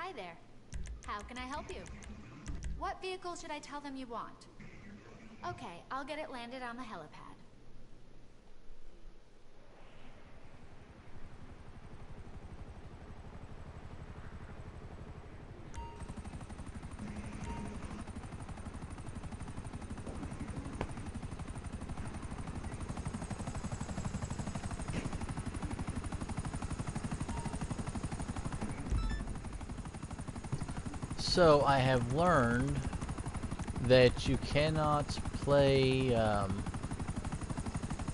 Hi there. How can I help you? What vehicle should I tell them you want? Okay, I'll get it landed on the helipad. So I have learned that you cannot play.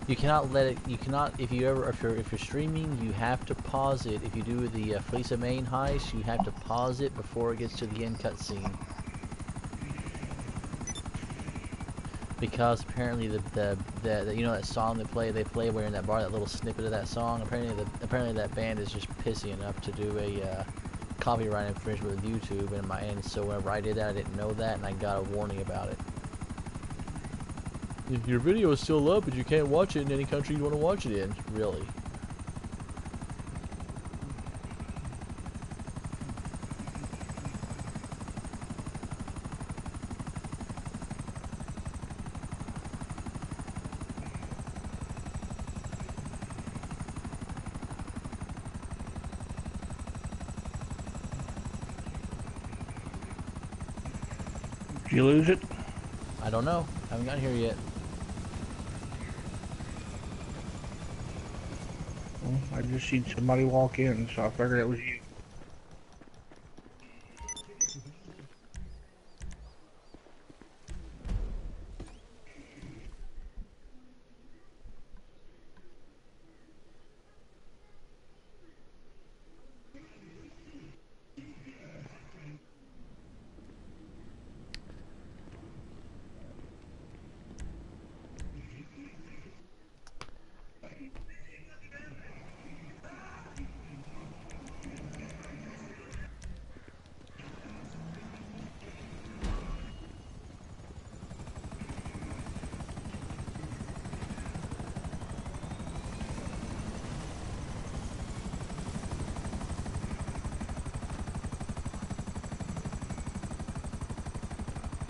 You cannot let it. You cannot if you're streaming, you have to pause it. If you do the Felisa main heist, you have to pause it before it gets to the end cutscene. Because apparently the you know that song they play where in that bar, that little snippet of that song. Apparently that band is just pissy enough to do a copyright infringement with YouTube, and so whenever I did that, I didn't know that, and I got a warning about it. Your video is still up, but you can't watch it in any country you want to watch it in. Really? Did you lose it? I don't know. I haven't gotten here yet. Well, I just seen somebody walk in, so I figured it was you.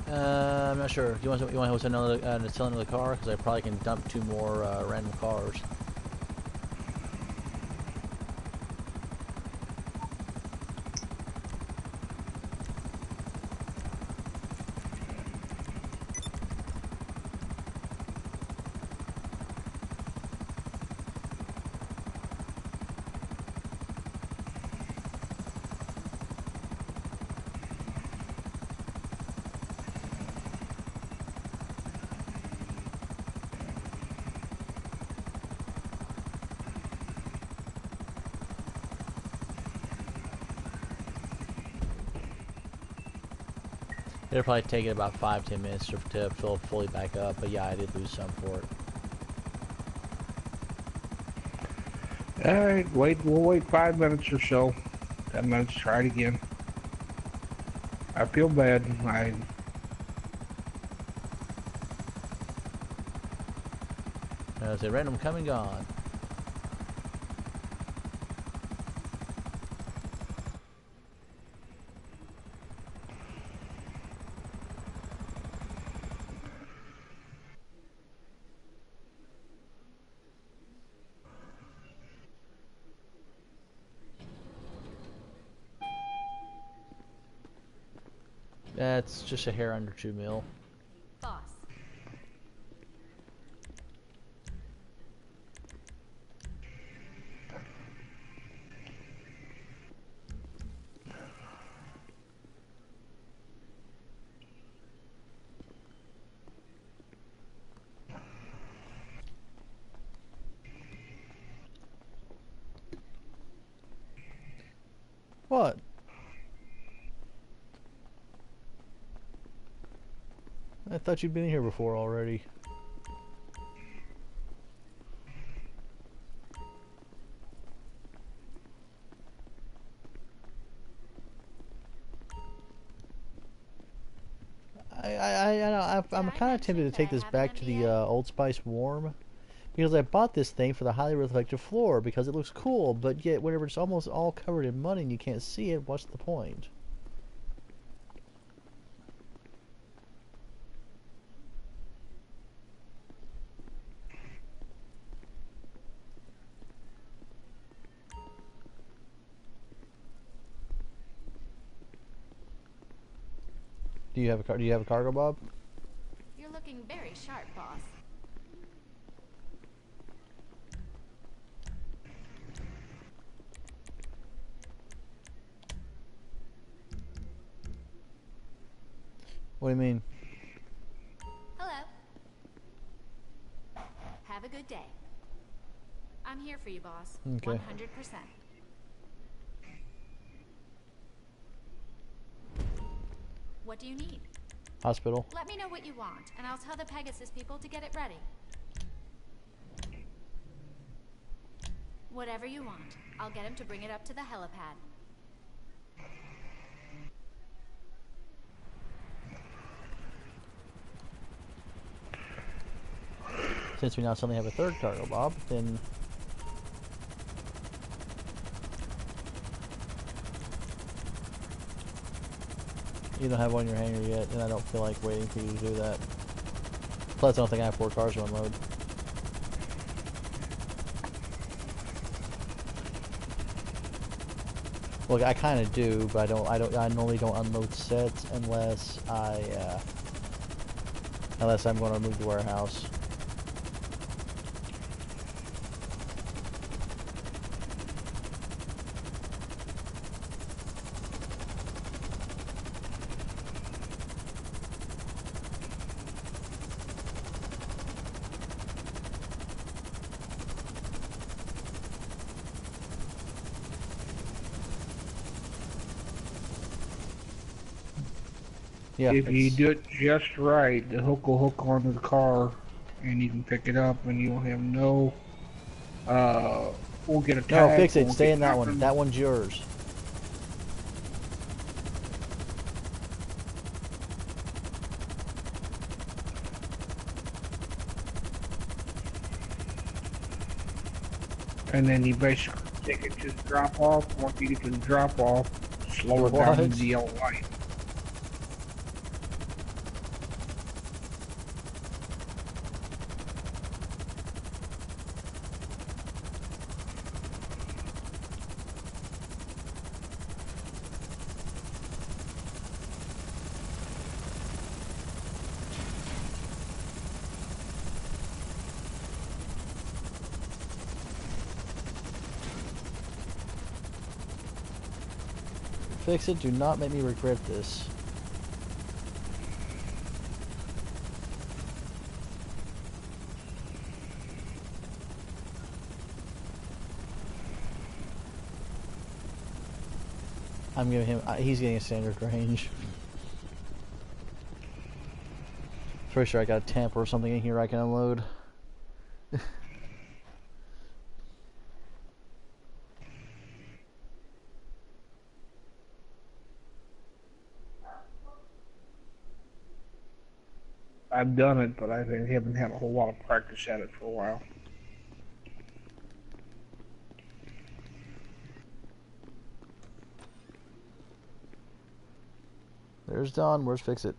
I'm not sure. You want to host another sell another car? Because I probably can dump 2 more random cars. It'll probably take it about 5-10 minutes to fill fully back up, but yeah, I did lose some for it. Alright, we'll wait 5 minutes or so. 10 minutes, try it again. I feel bad. It's a random come and gone. That's just a hair under 2 mil. Boss. What? I thought you'd been here before already. I'm kind of tempted to take this back to the Old Spice Warm, because I bought this thing for the highly reflective floor because it looks cool, but yet whenever it's almost all covered in mud and you can't see it, what's the point? Do you have a do you have a cargo, Bob? You're looking very sharp, boss. What do you mean? Hello. Have a good day. I'm here for you, boss. Okay. 100%. What do you need? Hospital. Let me know what you want, and I'll tell the Pegasus people to get it ready. Whatever you want. I'll get him to bring it up to the helipad. Since we now suddenly have a third cargo, Bob, then you don't have one in your hangar yet, and I don't feel like waiting for you to do that. Plus, I don't think I have 4 cars to unload. Look, I kind of do, but I normally don't unload sets unless I'm going to move the warehouse. Yeah, If you do it just right, the hook will hook onto the car, and you can pick it up, and you'll have no. We'll get a tag. no, fix it. We'll Stay get in that one. nothing. That one's yours. And then you basically take it to the drop off. Once you get to the drop off, slow it down to the yellow light. Fix it. Do not make me regret this. I'm giving him. He's getting a standard range. Pretty sure I got a tamper or something in here I can unload. I've done it, but I haven't had a whole lot of practice at it for a while. There's Don. Where's Fix It?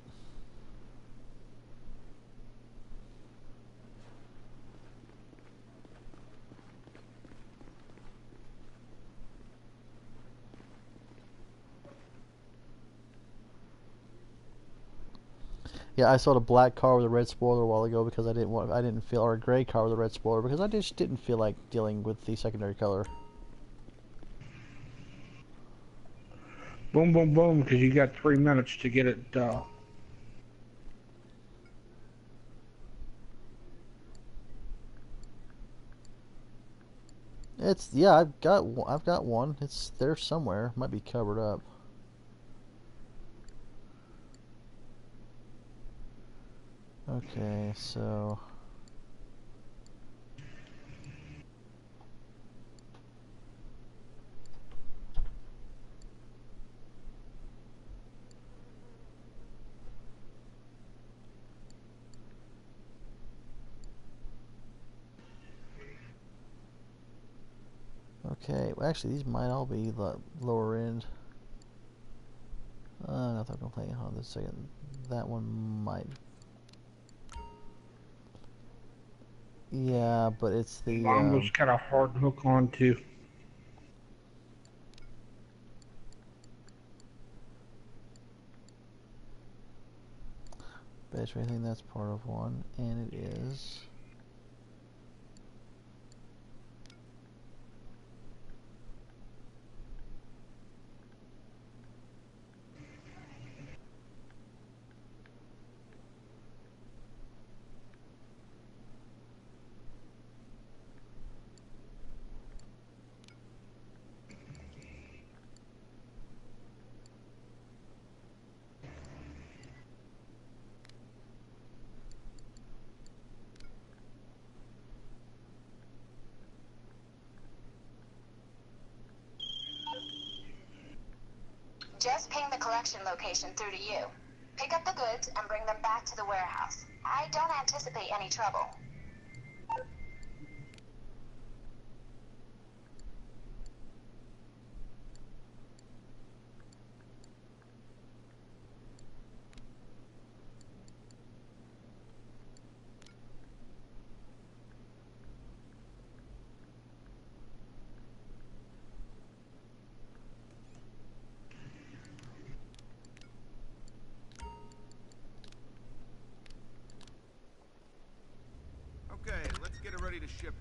Yeah, I saw the black car with a red spoiler a while ago because I didn't feel, or a gray car with a red spoiler because I just didn't feel like dealing with the secondary color. Boom, boom, boom, because you got 3 minutes to get it. It's yeah, I've got one. It's there somewhere. Might be covered up. Okay, so okay. Well, actually, these might all be the lower end. Nothing complaining. Hold on a second. That one might. Yeah, but it's the. Longo's kind of hard to hook on to. Dispatcher, I think that's part of one, and it is. Just ping the collection location through to you. Pick up the goods and bring them back to the warehouse. I don't anticipate any trouble. Okay, let's get it ready to ship.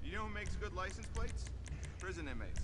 You know who makes good license plates? Prison inmates.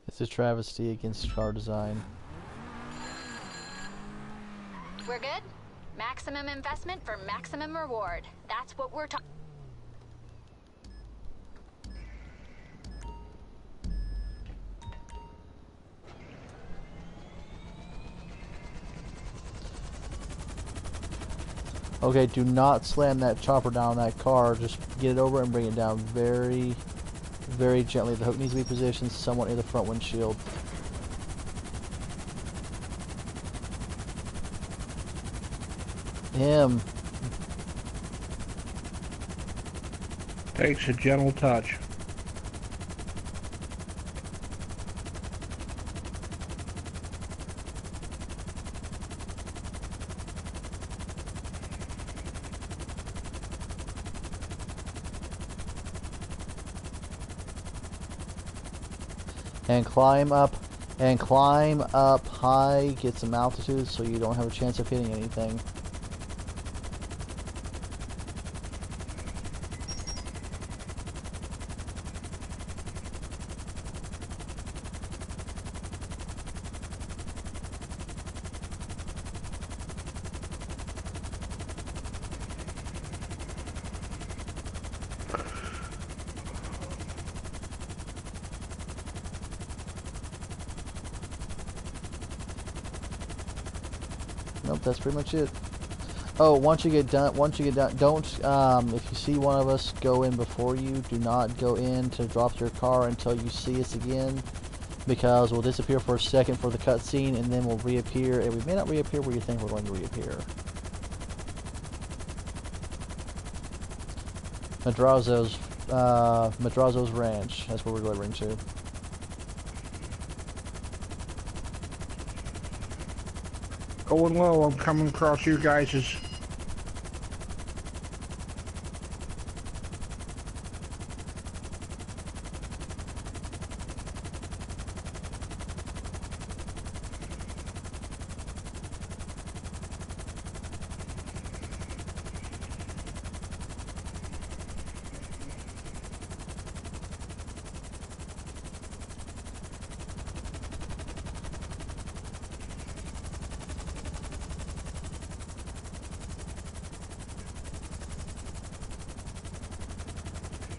It's a travesty against car design. We're good? Maximum investment for maximum reward. That's what we're talking. Okay, do not slam that chopper down that car. Just get it over and bring it down very, very gently. The hook needs to be positioned somewhat near the front windshield. Him. Takes a gentle touch. And climb up high, get some altitude so you don't have a chance of hitting anything. Nope, that's pretty much it. Oh, once you get done, don't, if you see one of us go in before you, do not go in to drop your car until you see us again, because we'll disappear for a second for the cutscene, and then we'll reappear, and we may not reappear where you think we're going to reappear. Madrazo's Ranch, that's where we're delivering to. Going low, I'm coming across your guys's.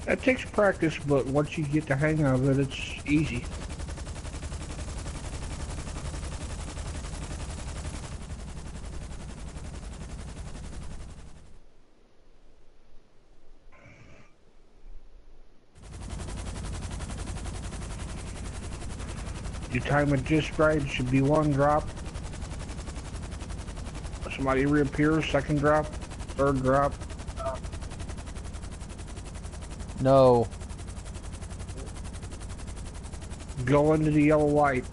That takes practice, but once you get the hang of it, it's easy. You time it just right, it should be one drop. Somebody reappears, second drop, third drop. No. Go into the yellow light.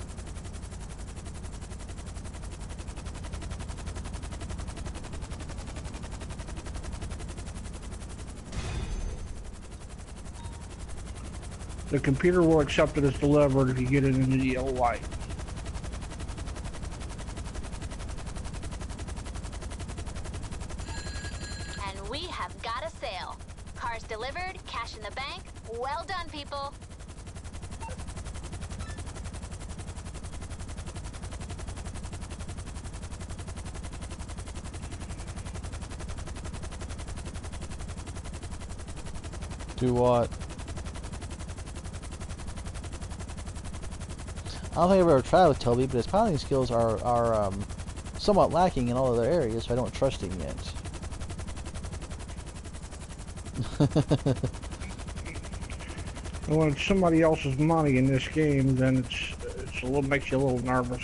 The computer will accept it as delivered if you get it into the yellow light. And we have got a sale. Cars delivered, cash in the bank. Well done, people. Do what? I don't think I've ever tried with Toby, but his piloting skills are somewhat lacking in all other areas, so I don't trust him yet. And when it's somebody else's money in this game, then it's a little makes you a little nervous.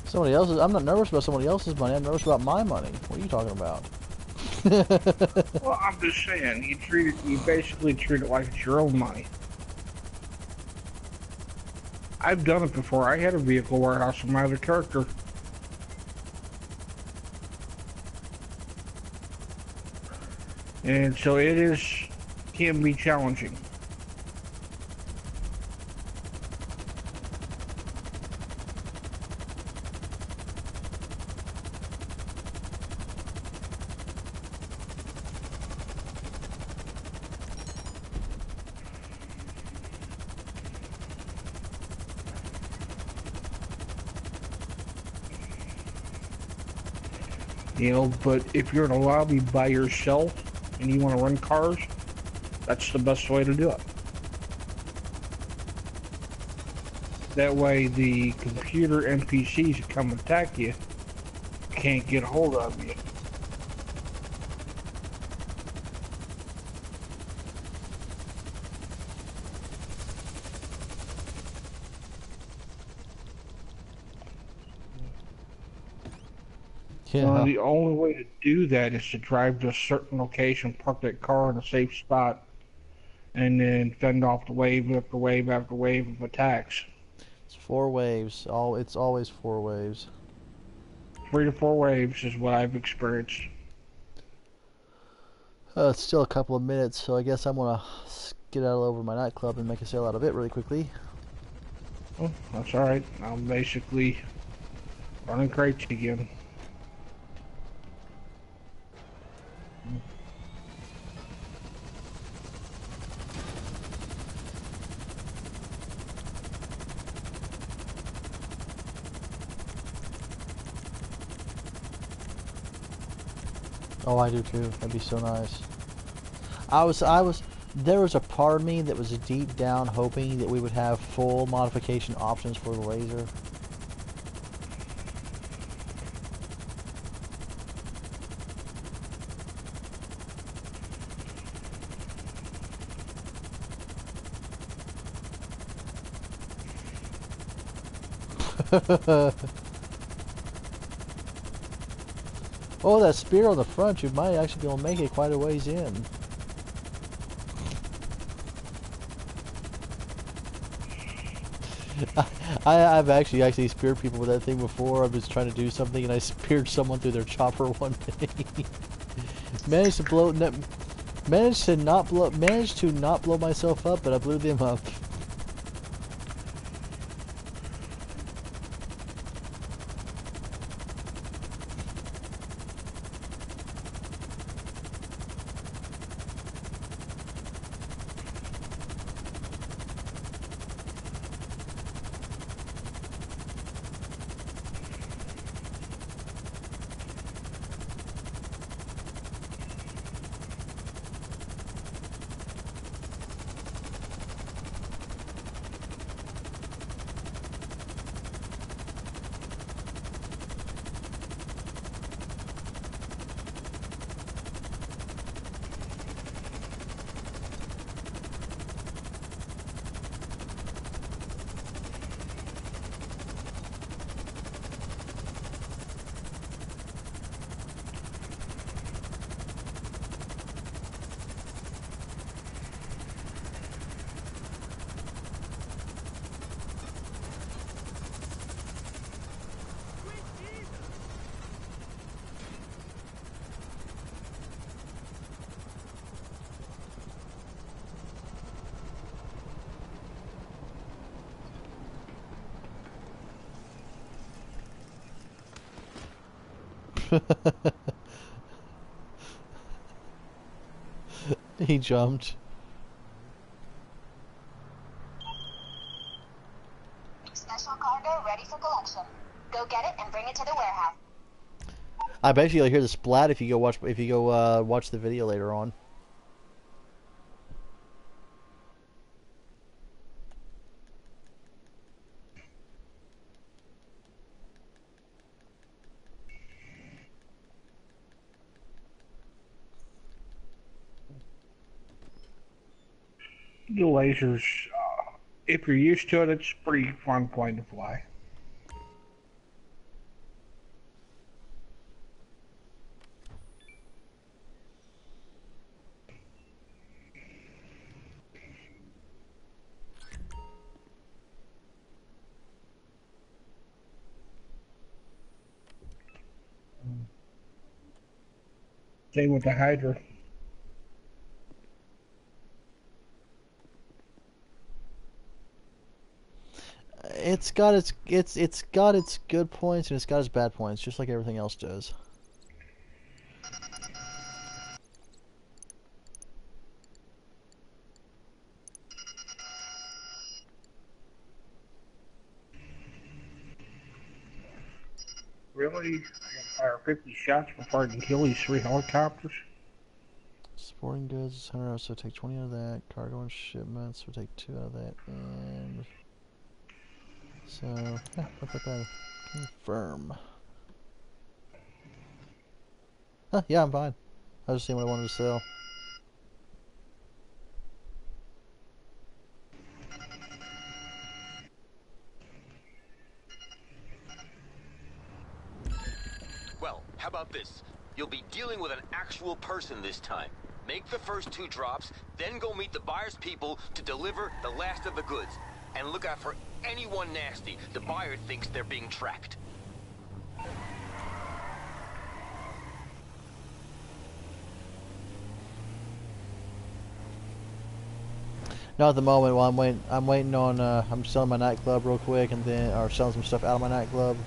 Somebody else's? I'm not nervous about somebody else's money. I'm nervous about my money. What are you talking about? Well, I'm just saying, you basically treat it like it's your own money. I've done it before. I had a vehicle warehouse for my other character. And so can be challenging. You know, but if you're in a lobby by yourself and you want to run cars, that's the best way to do it. That way the computer NPCs that come attack you can't get a hold of you. Yeah. The only way to do that is to drive to a certain location, park that car in a safe spot, and then fend off the wave after wave after wave of attacks. It's 4 waves. It's always 4 waves. 3 to 4 waves is what I've experienced. It's still a couple of minutes, so I guess I'm gonna get out over my nightclub and make a sale out of it really quickly. Oh, that's alright. I'm basically running crates again. Oh, I do too. That'd be so nice. There was a part of me that was deep down hoping that we would have full modification options for the laser. Oh, that spear on the front, you might actually be able to make it quite a ways in. I've actually speared people with that thing before. I was trying to do something and I speared someone through their chopper one day. Managed to not blow myself up, but I blew them up. He jumped. Special cargo ready for collection. Go get it and bring it to the warehouse. I bet you'll hear the splat if you go watch the video later on. The lasers, if you're used to it, it's a pretty fun plane to fly. Same with the Hydra. It's got its good points and it's got its bad points, just like everything else does. Really? I gotta fire 50 shots before I can kill these 3 helicopters? Sporting goods, 100, so take 20 out of that. Cargo and shipments, we'll take 2 out of that. And so, yeah, confirm. Huh, yeah, I'm fine. I was just seeing what I wanted to sell. Well, how about this? You'll be dealing with an actual person this time. Make the first 2 drops, then go meet the buyer's people to deliver the last of the goods. And look out for anyone nasty. The buyer thinks they're being tracked. Not at the moment. Well, I'm waiting on. I'm selling my nightclub real quick, and then or selling some stuff out of my nightclub,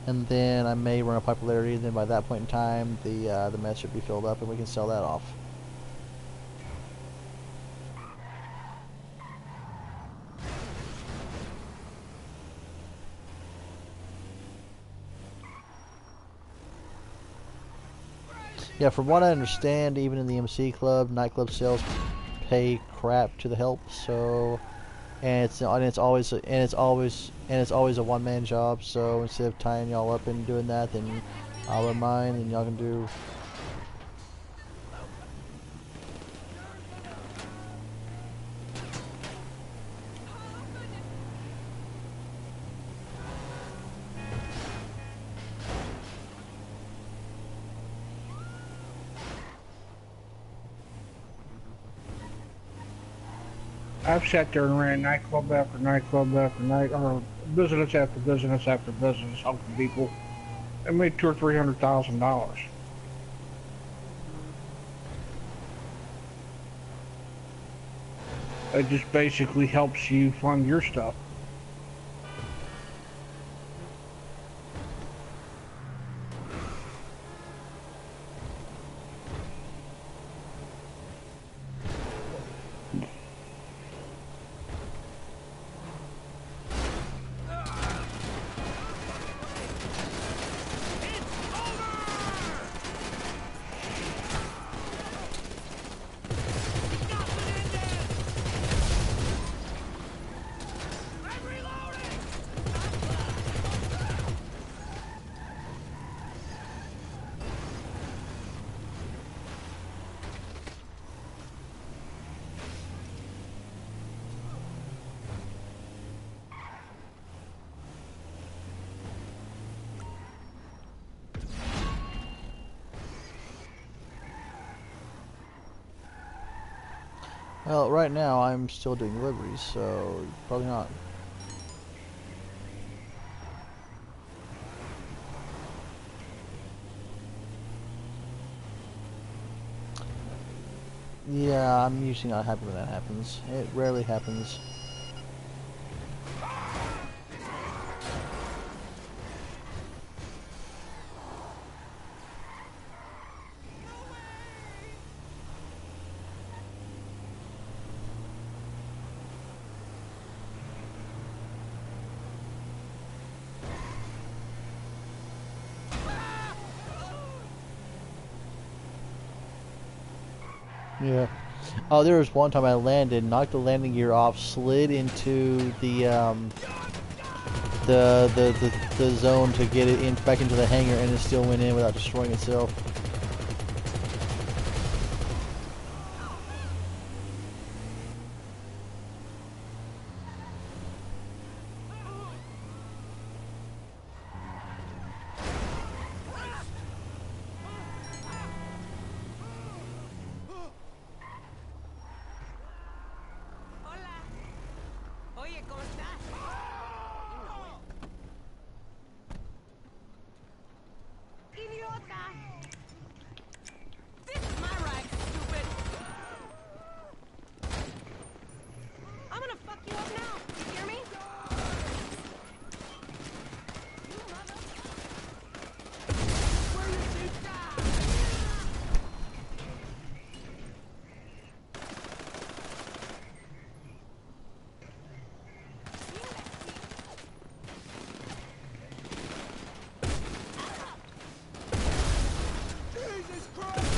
and then I may run a popularity. And then by that point in time, the mess should be filled up, and we can sell that off. Yeah, from what I understand, even in the MC club, nightclub sales pay crap to the help. So, and it's always a one-man job. So instead of tying y'all up and doing that, then I'll run mine, and y'all can do. I've sat there and ran nightclub after nightclub after night, or business after business after business, helping people, and made $200,000 or $300,000. It just basically helps you fund your stuff. Well, right now I'm still doing deliveries, so probably not. Yeah, I'm usually not happy when that happens. It rarely happens. Yeah. Oh, there was one time I landed, knocked the landing gear off, slid into the zone to get it in back into the hangar, and it still went in without destroying itself. Oye, ¿cómo estás? Idiota! This is my ride, stupid! I'm gonna fuck you up now, you hear me? You mother... Where you think that? Jesus Christ!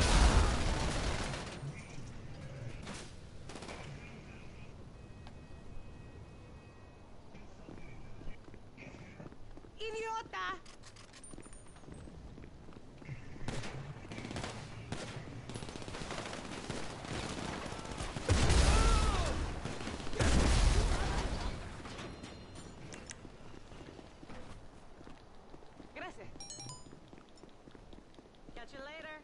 Idiota! Gracias. Catch you later.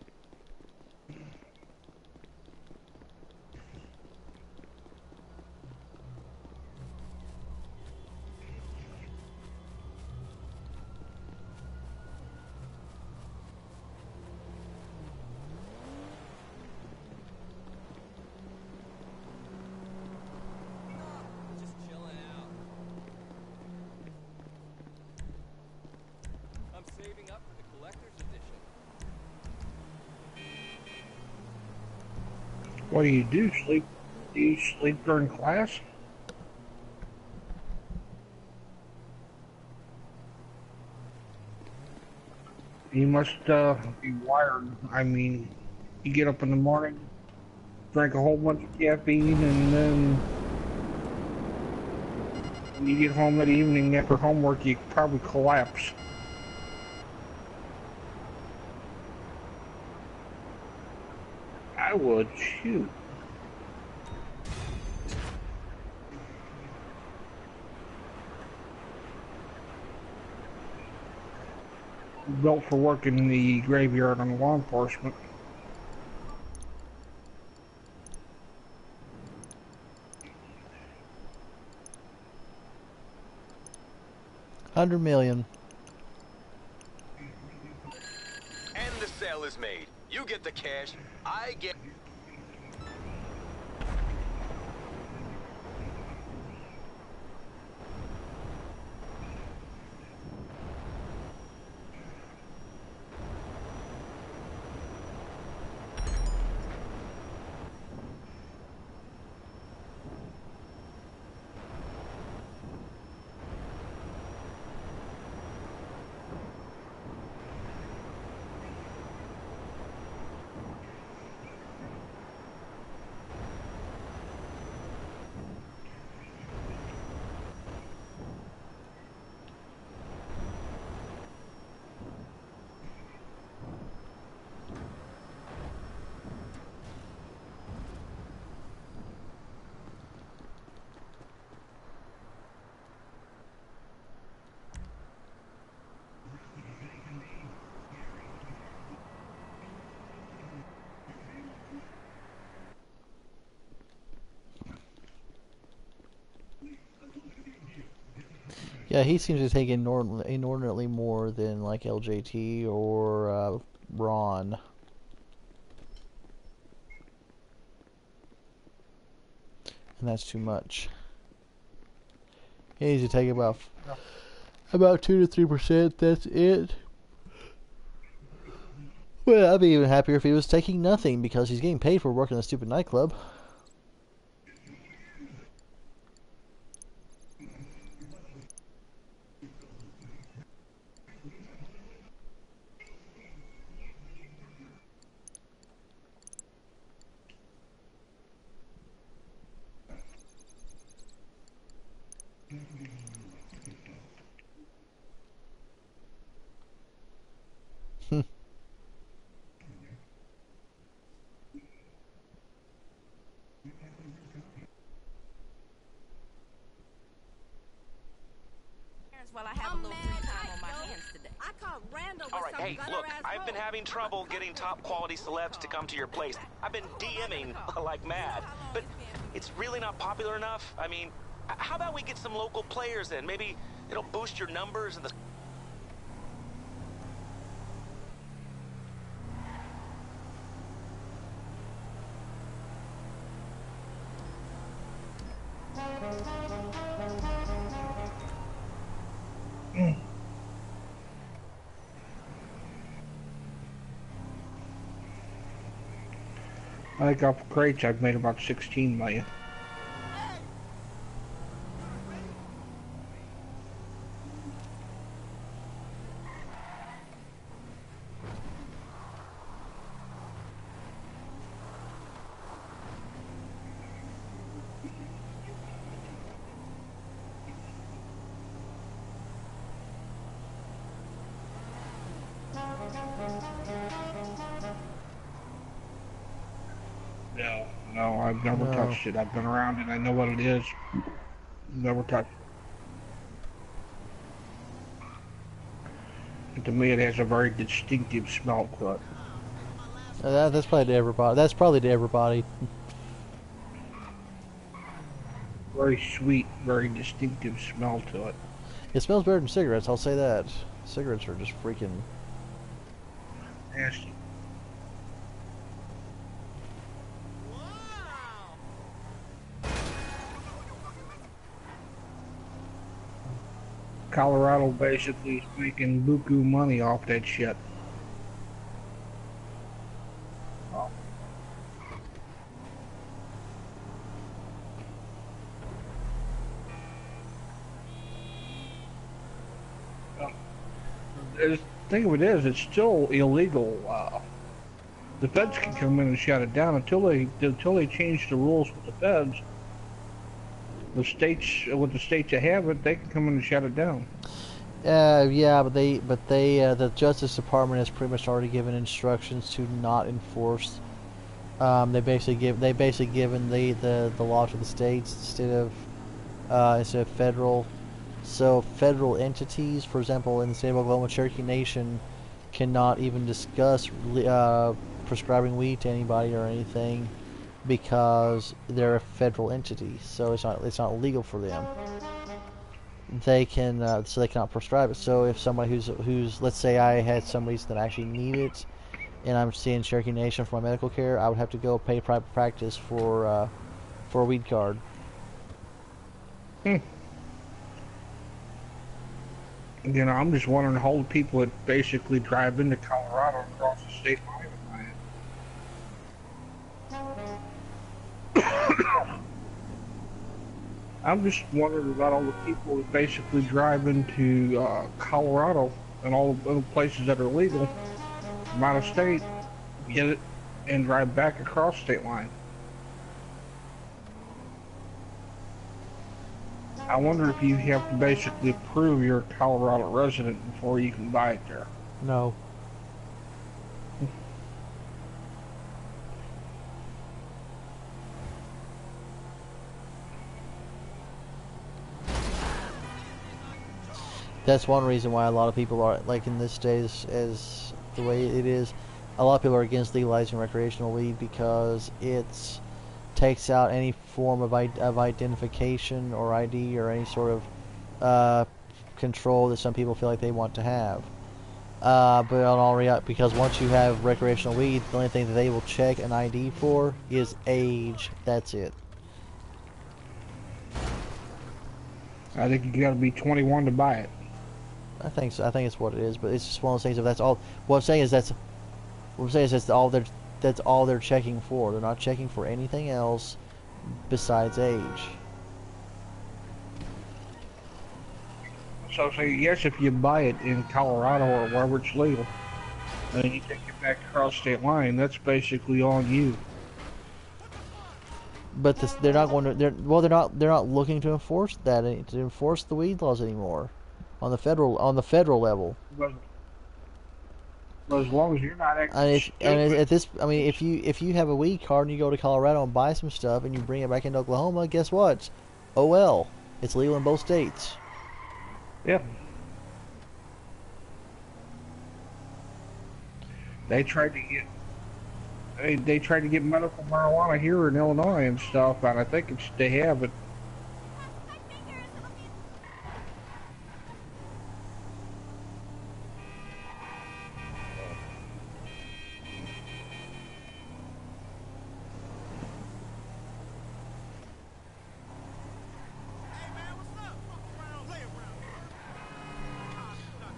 Just chilling out. I'm saving up for the collector's edition. What do you do? Sleep? Do you sleep during class? You must be wired. I mean, you get up in the morning, drink a whole bunch of caffeine, and then when you get home that evening after homework, you probably collapse. I would, shoot. Built for working in the graveyard on law enforcement. $100 million. And the sale is made. You get the cash, I get... Yeah, he seems to take inordinately more than like LJT or Ron. And that's too much. He needs to take about 2 to 3%. That's it. Well, I'd be even happier if he was taking nothing because he's getting paid for working in a stupid nightclub. while I have a little free time on my hands today. I caught Randall with All right, some hey, look, I've been having trouble getting top quality celebs to come to your place. I've been DMing like mad, but it's really not popular enough. I mean, how about we get some local players in? Maybe it'll boost your numbers and the... I think off crates I've made about 16 million. No, I've never touched it. I've been around it. I know what it is. Never touched it. And to me, it has a very distinctive smell to it. That's probably to everybody. That's probably to everybody. Very sweet, very distinctive smell to it. It smells better than cigarettes, I'll say that. Cigarettes are just freaking Nasty. Colorado basically is making buku money off that shit. Oh. The thing of it is, it's still illegal. The feds can come in and shut it down until they change the rules with the feds. The states, with the states that have it, they can come in and shut it down. Yeah, but the Justice Department has pretty much already given instructions to not enforce. They basically given the law to the states instead of federal. So federal entities, for example, in the state of Oklahoma, Cherokee Nation, cannot even discuss prescribing weed to anybody or anything, because they're a federal entity, so it's not legal for them. They can so they cannot prescribe it. So if somebody who's let's say I had somebody that actually need it, and I'm seeing Cherokee Nation for my medical care, I would have to go pay private practice for a weed card. You know, I'm just wondering how the people that basically drive into Colorado and cross the state line and buy it. I'm just wondering about all the people that basically drive into Colorado and all the other places that are legal from out of state, get it, and drive back across state line. I wonder if you have to basically prove you're a Colorado resident before you can buy it there. No. That's one reason why a lot of people are, like in this days, as the way it is, a lot of people are against legalizing recreational weed because it's takes out any form of identification or ID or any sort of control that some people feel like they want to have. But on all reality, because once you have recreational weed, the only thing that they will check an ID for is age. That's it. I think you got to be 21 to buy it. I think so. I think it's what it is, but it's just one of those things. If that's all, what I'm saying is that's all they're checking for. They're not checking for anything else besides age. So yes, if you buy it in Colorado or wherever it's legal, and you take it back across state line, that's basically on you. But they're not going to. They're not looking to enforce that, to enforce the weed laws anymore, on the federal level. But as long as you're not actually if you have a weed card and you go to Colorado and buy some stuff and you bring it back into Oklahoma, guess what? Oh well, it's legal in both states. Yeah. They tried to get they tried to get medical marijuana here in Illinois and stuff, and I think they have it.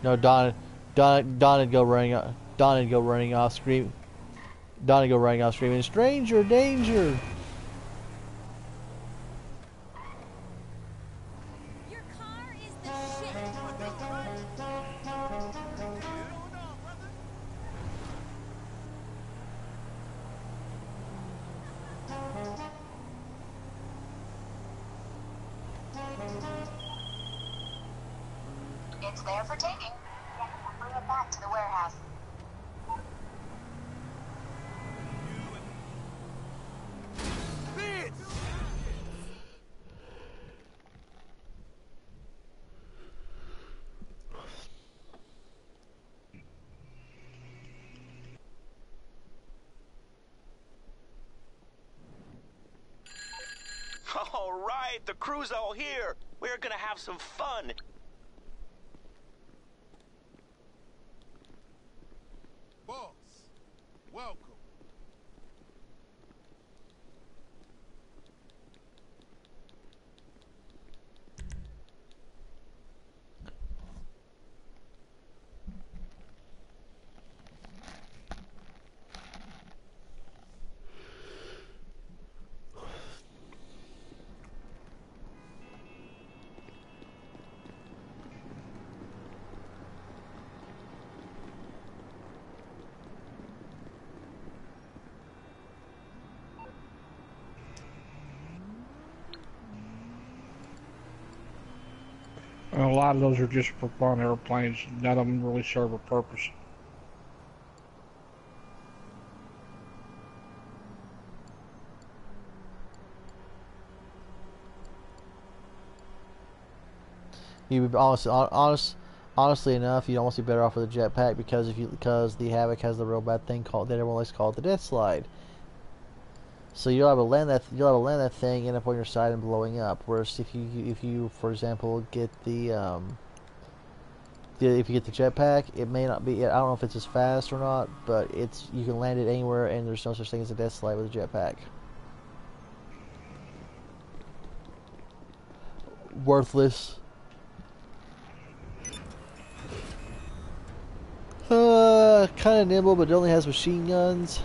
No, Don'd go running off screaming. Don'd go running off screaming, "Stranger danger!" Your car is the shit. It's there for taking. Bring it back to the warehouse. All right, the crew's all here. We're gonna have some fun. Boss, welcome. And a lot of those are just for fun airplanes. None of them really serve a purpose. You would honestly enough, you'd almost be better off with a jetpack because the Havoc has the real bad thing called that everyone likes to call it the death slide. So you'll have to land that thing, end up on your side and blowing up. Whereas if you for example get if you get the jetpack, it may not be. I don't know if it's as fast or not, but you can land it anywhere, and there's no such thing as a death slide with a jetpack. Worthless. Kind of nimble, but it only has machine guns.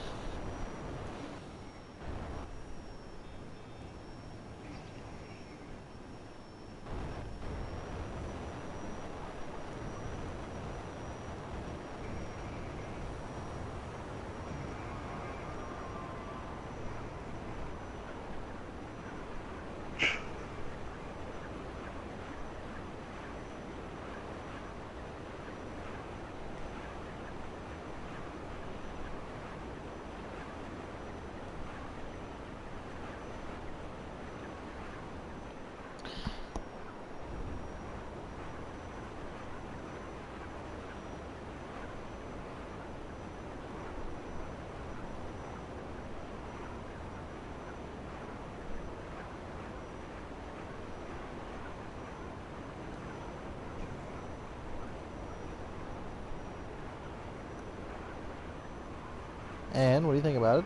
And what do you think about it?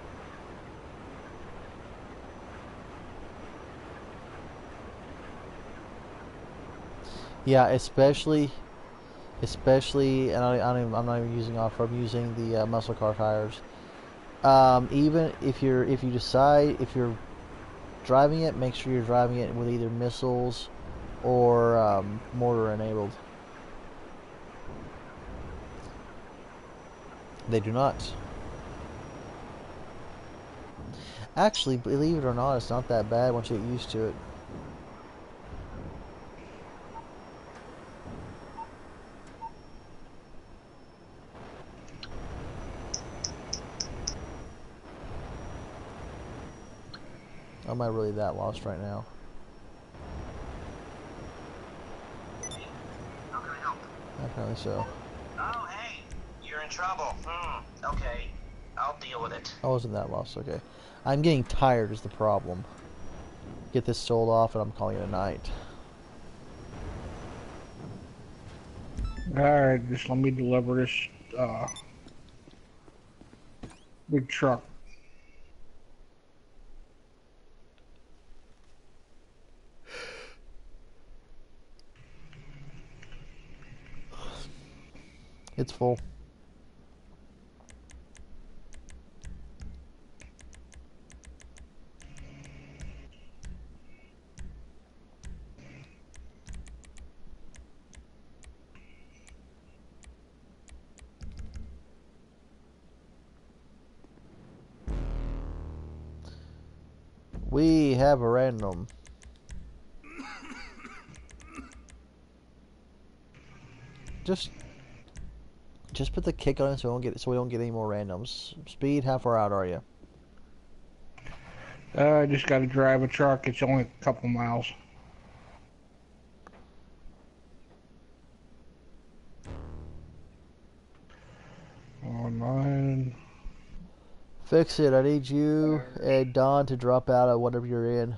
Yeah, especially, and I'm not even using off-road. I'm using the muscle car tires. Even if you're driving it, make sure you're driving it with either missiles or mortar enabled. They do not. Actually, believe it or not, it's not that bad once you get used to it. Am I really that lost right now? How can I help? Apparently so. Oh, hey, you're in trouble. Okay. I'll deal with it. I wasn't that lost, okay. I'm getting tired is the problem. Get this sold off and I'm calling it a night. Alright, just let me deliver this big truck. It's full. We have a random. Just put the kick on it so we don't get any more randoms. Speed, how far out are you? I just got to drive a truck. It's only a couple miles. Online. Fix it. I need you and Don to drop out of whatever you're in.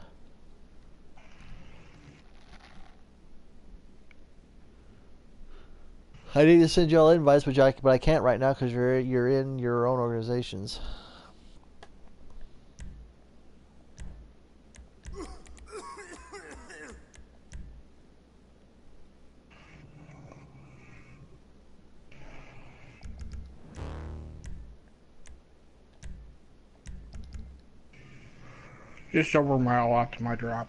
I need to send y'all invites, but I can't right now because you're in your own organizations. Just over a mile out to my drop.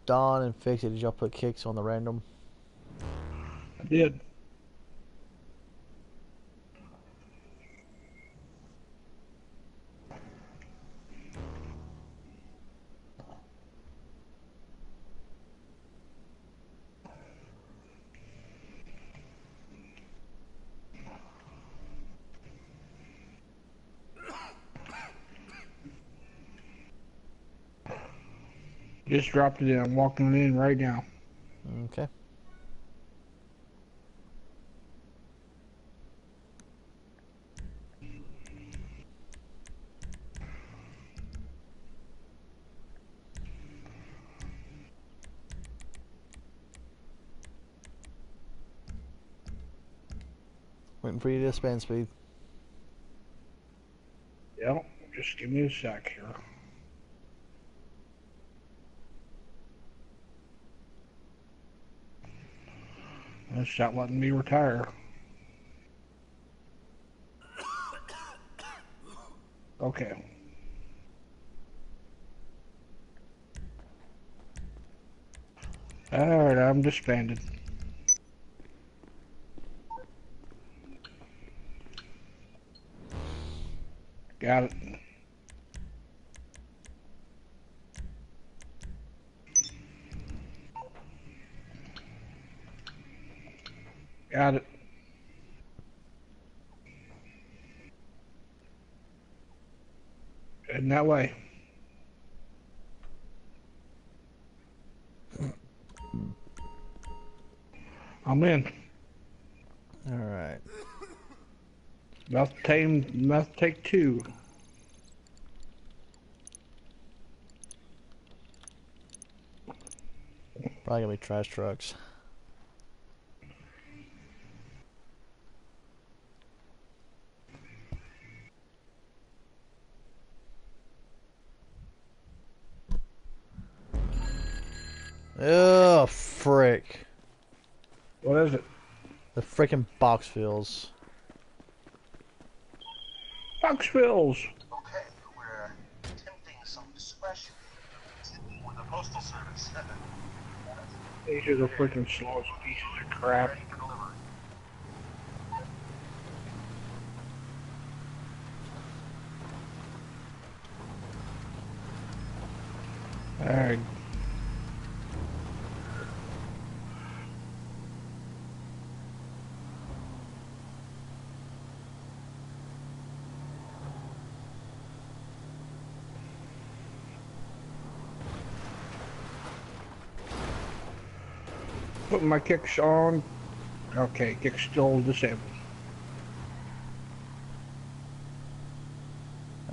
Don and Fix It, did y'all put kicks on the random? I did. Just dropped it in. I'm walking it in right now. Okay. Waiting for you to spend speed. Yep. Just give me a sec here. It's not letting me retire. Okay. Alright, I'm disbanded. Got it. Got it. Heading that way. I'm in. All right. Must take two. Probably gonna be trash trucks. Oh, frick. What is it? The frickin' box fills. Boxvilles. Okay, we're attempting some discretion with the postal service. These are the freaking slowest pieces of crap. Ready for delivery. Alright. Putting my kicks on. Okay, kick's still disabled.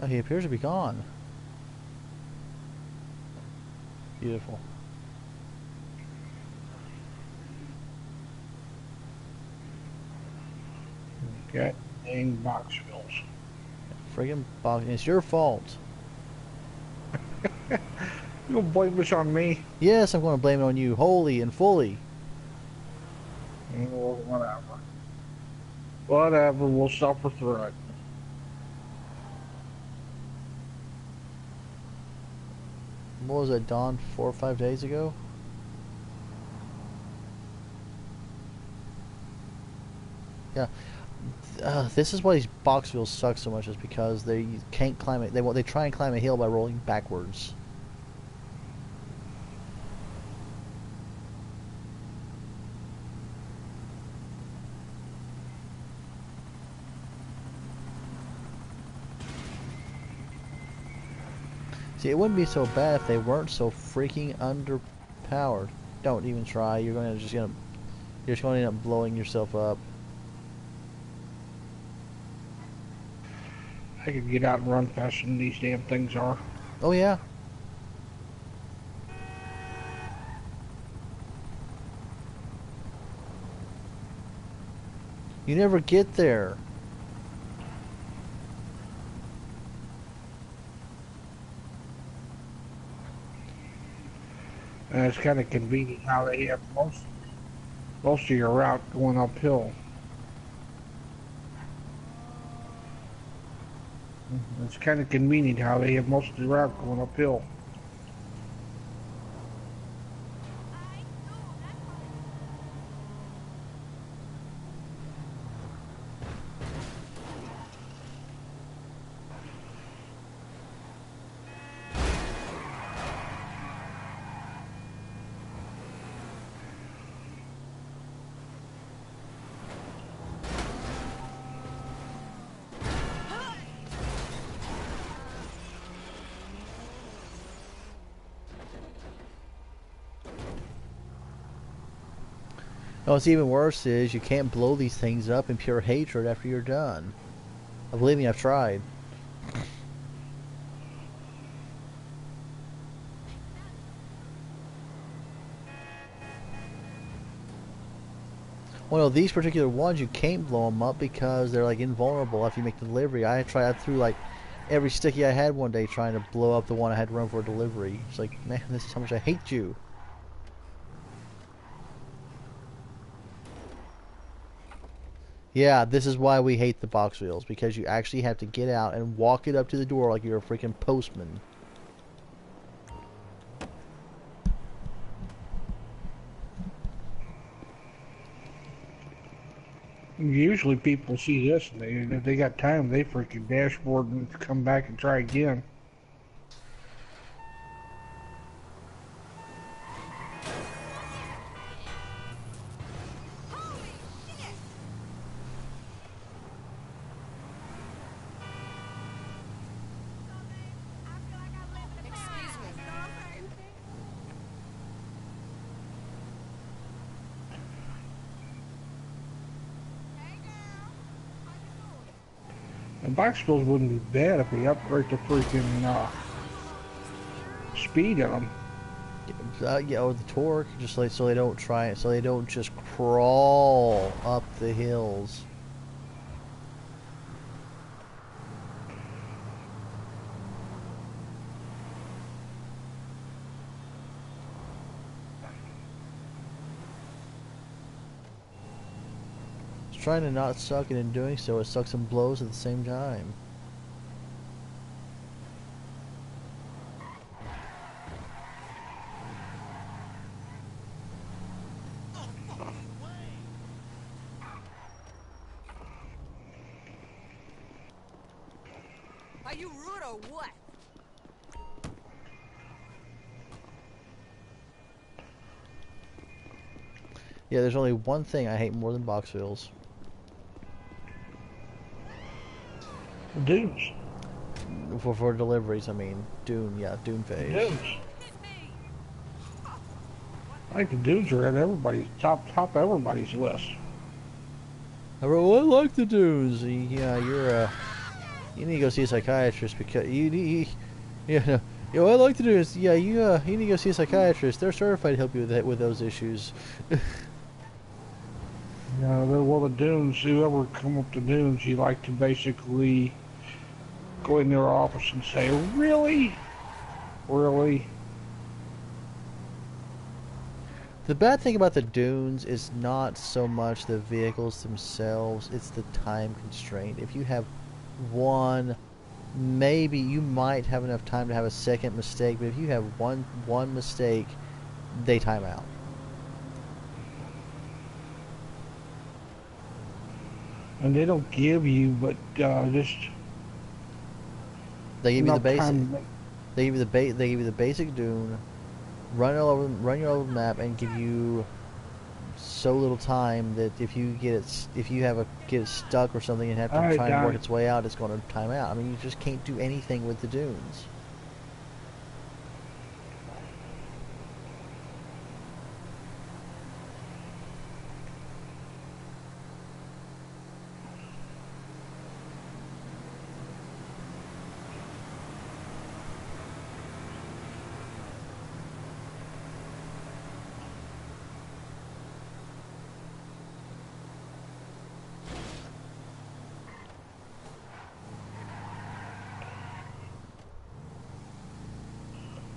Oh, he appears to be gone. Beautiful. Okay, dang Boxvilles. Friggin' box. It's your fault. You gonna blame this on me? Yes, I'm going to blame it on you, wholly and fully. Well, whatever. Whatever, we'll suffer through it. What was that, Dawn? 4 or 5 days ago? Yeah. This is why these Boxvilles suck so much, is because they can't climb it. They try and climb a hill by rolling backwards. See, it wouldn't be so bad if they weren't so freaking underpowered. Don't even try. You're just going to end up blowing yourself up. I could get out and run faster than these damn things are. Oh yeah. You never get there. And it's kind of convenient how they have most of your route going uphill. It's kind of convenient how they have most of the route going uphill. No, what's even worse is you can't blow these things up in pure hatred after you're done. Believe me, I've tried. Well, no, these particular ones, you can't blow them up because they're like invulnerable after you make the delivery. I threw like every sticky I had one day trying to blow up the one I had to run for a delivery. It's like, man, this is how much I hate you. Yeah, this is why we hate the Boxvilles, because you actually have to get out and walk it up to the door like you're a freaking postman. Usually people see this and if they got time, they freaking dashboard and come back and try again. And Boxvilles wouldn't be bad if we upgrade the freaking speed on them. Yeah, or the torque, just like so they don't try it, so they don't just crawl up the hills. It's trying to not suck, and in doing so, it sucks and blows at the same time. Are you rude or what? Yeah, there's only one thing I hate more than Boxville's. Dunes. For deliveries, I mean. Dune, yeah, Dune phase. Dunes. I think the dudes are at everybody's top everybody's list. I wrote, I like the dudes. Yeah, you need to go see a psychiatrist because I like the dudes. Yeah, you need to go see a psychiatrist. They're certified to help you with those issues. Yeah, well, the dunes, whoever come up to dunes, you like to basically go in their office and say, really? Really? The bad thing about the dunes is not so much the vehicles themselves, it's the time constraint. If you have one, maybe you might have enough time to have a second mistake, but if you have one mistake, they time out. And they don't give you, but just they give you the enough basic. time to They give you the basic dune. Run your over map and give you so little time that if you get it stuck or something and have to try and work its way out, it's going to time out. I mean, you just can't do anything with the dunes.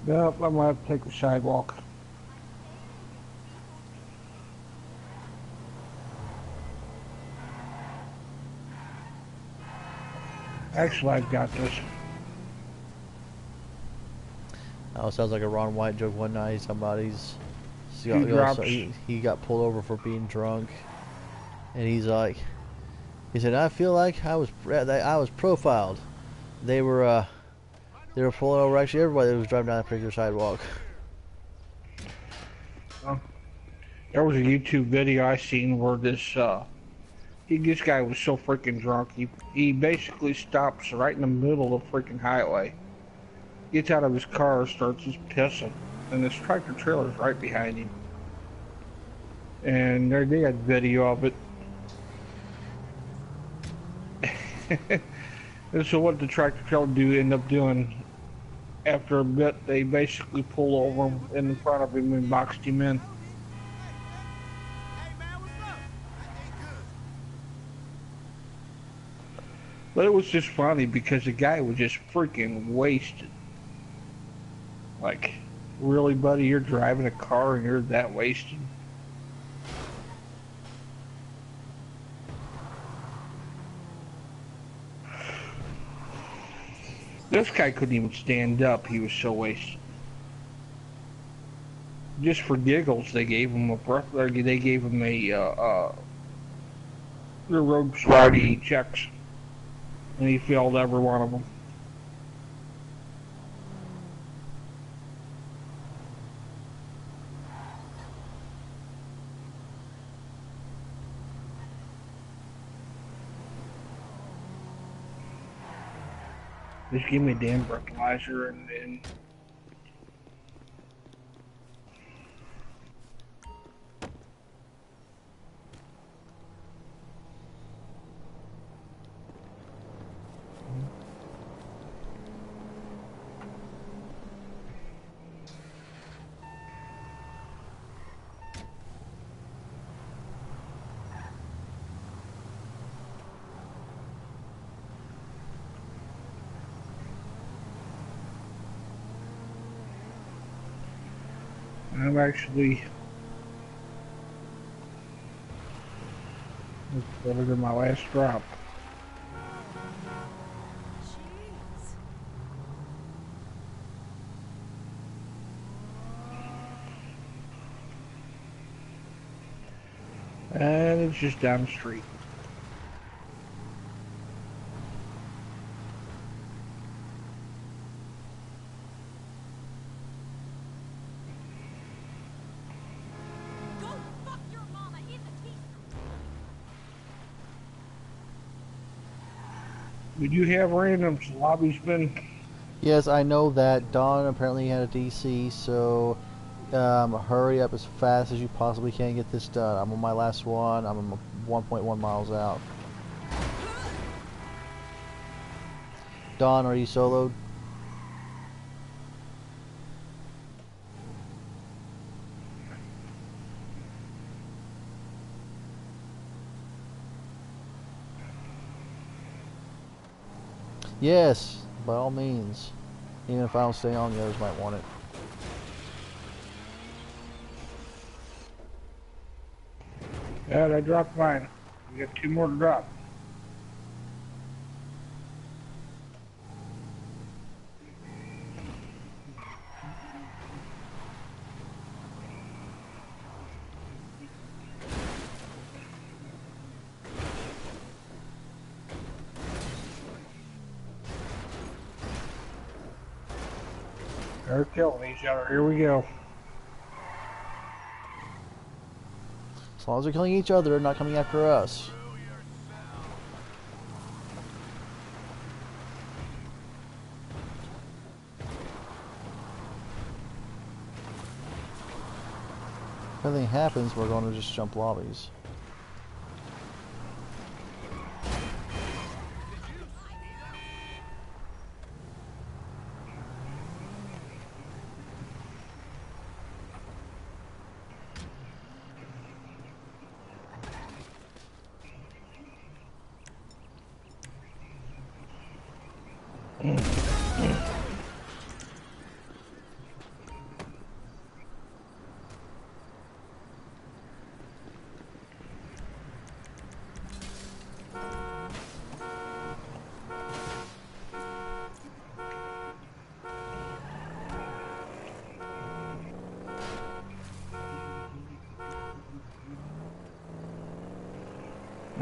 Yep, I might have to take the sidewalk. Actually, I've got this. Oh, sounds like a Ron White joke. One night, he got pulled over for being drunk, and he said, I feel like I was profiled. They were pulling over actually everybody that was driving down that particular sidewalk. There was a YouTube video I seen where this guy was so freaking drunk, he basically stops right in the middle of the freaking highway, gets out of his car, starts just pissing, and this tractor trailer is right behind him. And they had video of it. And so what the tractor trailer end up doing, after a bit, they basically pull over him in front of him and boxed him in. But it was just funny because the guy was just freaking wasted. Like, really, buddy, you're driving a car and you're that wasted? This guy couldn't even stand up. He was so wasted. Just for giggles, they gave him a the road sobriety checks, and he failed every one of them. Just give me a damn breathalyzer and I'm actually better than my last drop. And it's just down the street. We do have randoms. The lobby's been... Yes, I know that. Dawn apparently had a DC, so hurry up as fast as you possibly can get this done. I'm on my last one. I'm 1.1 miles out. Dawn, are you soloed? Yes, by all means. Even if I don't stay on, the others might want it. Yeah, I dropped mine. We got 2 more to drop. They're killing each other. Here we go. As long as they're killing each other, they're not coming after us. If anything happens, we're going to just jump lobbies.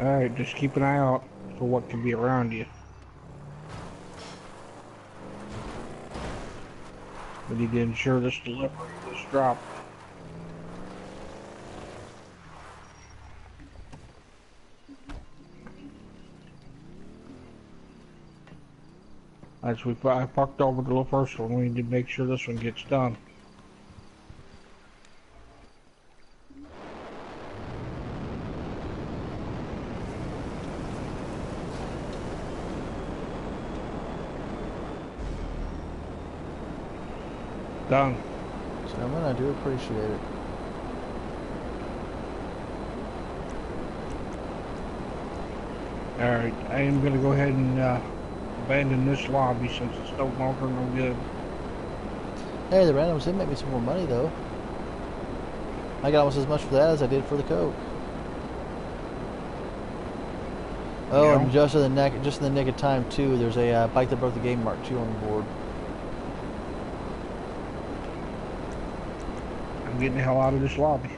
Alright, just keep an eye out for what could be around you. We need to ensure this delivery, this drop. As I parked over the first one, we need to make sure this one gets done. Done. Gentlemen, I do appreciate it. Alright, I am going to go ahead and abandon this lobby since it's no longer no good. Hey, the randoms did make me some more money though. I got almost as much for that as I did for the coke. Oh, Yeah. and just in the nick of time too. There's a Bike That Broke the Game Mark II on the board. I'm getting the hell out of this lobby.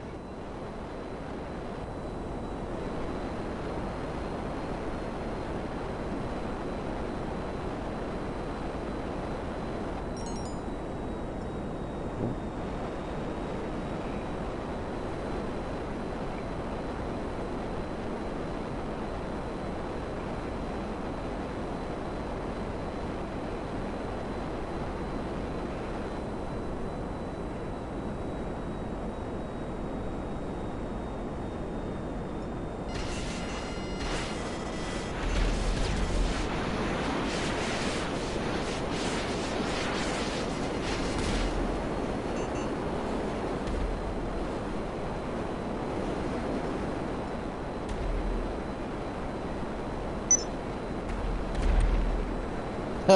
Did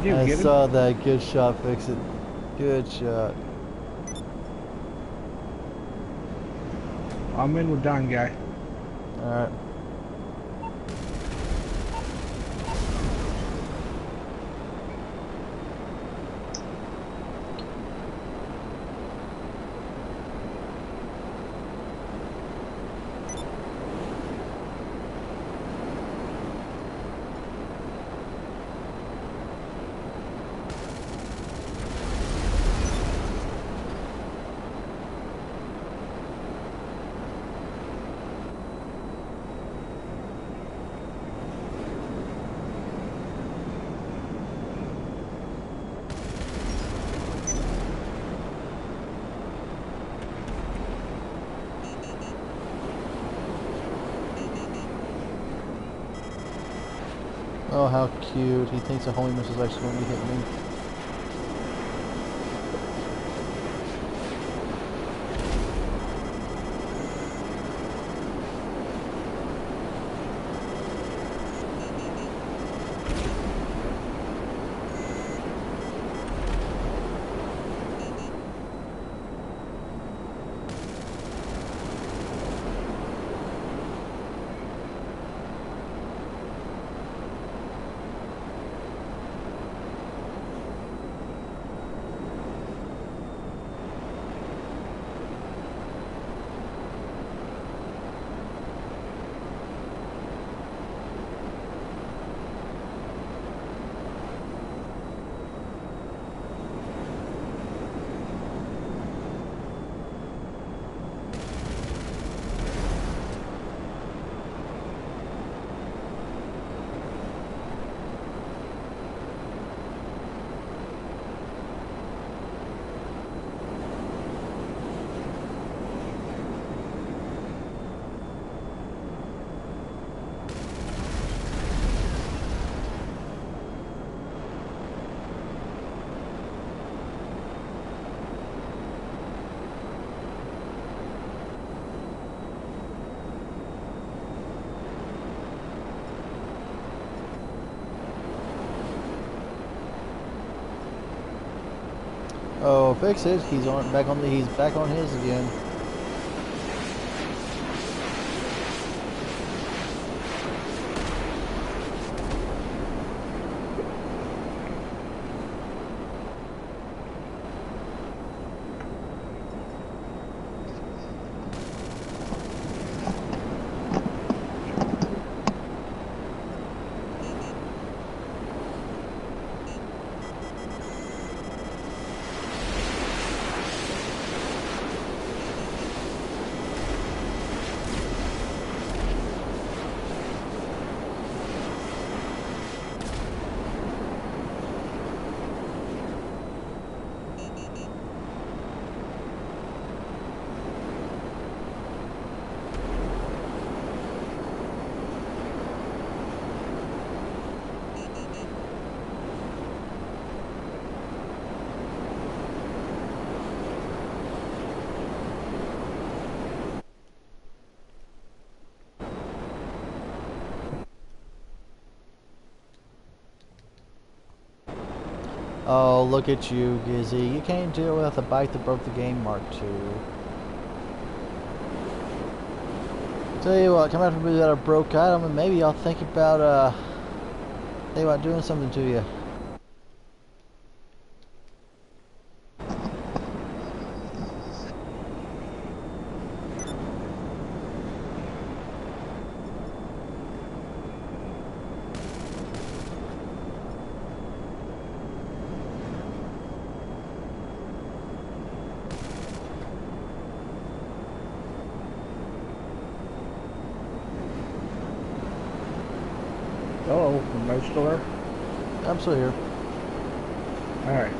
you I get him? saw that. Good shot, Fix It. Good shot. I'm in with Don Guy. Alright. Oh, how cute. He thinks a homie missile is actually going to hit me. Oh, fix it. He's back on his again. Oh, look at you, Gizzy. You can't deal with the bike that broke the game, Mark II. Tell you what, come after me with a broke item, and maybe I'll think about doing something to you. Hello, am I still there? I'm still here. Alright.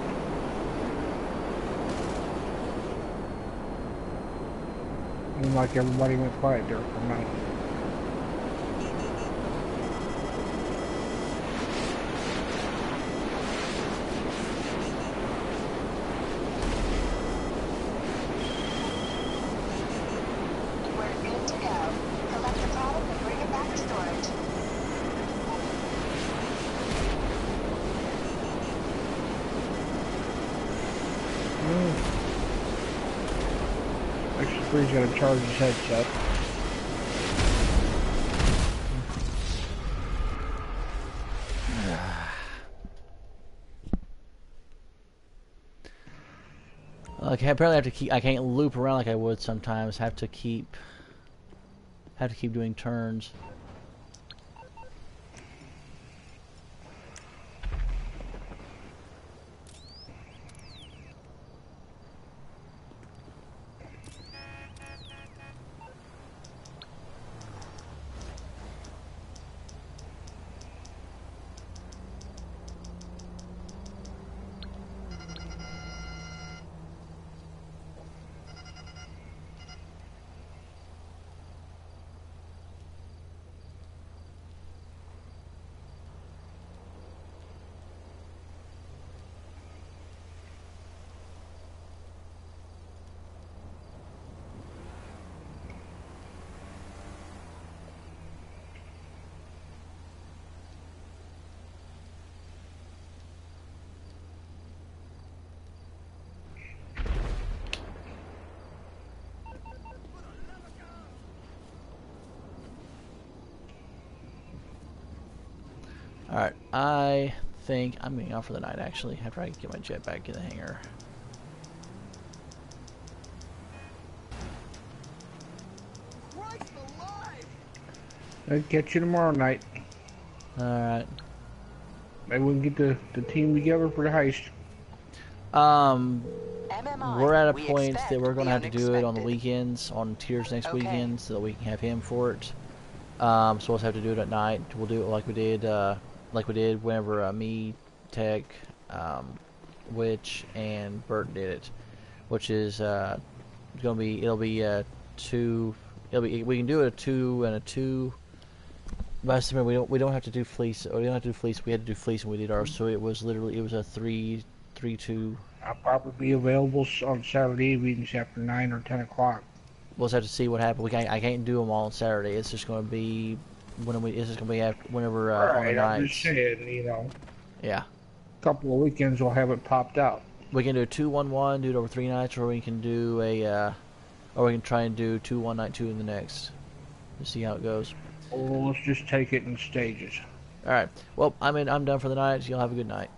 Seemed like everybody went quiet there for a minute. We're good to go. Collect the product and bring it back to storage. Actually, Bree's gotta charge his headset. Okay, apparently I have to keep. I can't loop around like I would sometimes. Have to keep doing turns. I think I'm getting off for the night, actually, after I get my jet back in the hangar. I'll catch you tomorrow night. Alright. Maybe we can get the team together for the heist. We're at a point that we're going to have to do it on the weekends, on Tiers next weekend, so that we can have him for it. So we'll have to do it at night. We'll do it like we did whenever me, Tech, Witch, and Bert did it, which is gonna be we can do it a 2 and a 2. But we don't have to do fleece. We don't have to do fleece. We had to do fleece when we did ours, so it was a 3-2. I'll probably be available on Saturday evenings after 9 or 10 o'clock. We'll just have to see what happens. I can't do them all on Saturday. It's just going to be whenever on the nights. I'm just saying, you know. Yeah. A couple of weekends we'll have it popped out. We can do a 2-1-1, do it over 3 nights, or we can do or we can try and do 2 one night, 2 in the next. To see how it goes. Well, let's just take it in stages. All right. Well, I'm done for the night. You'll have a good night.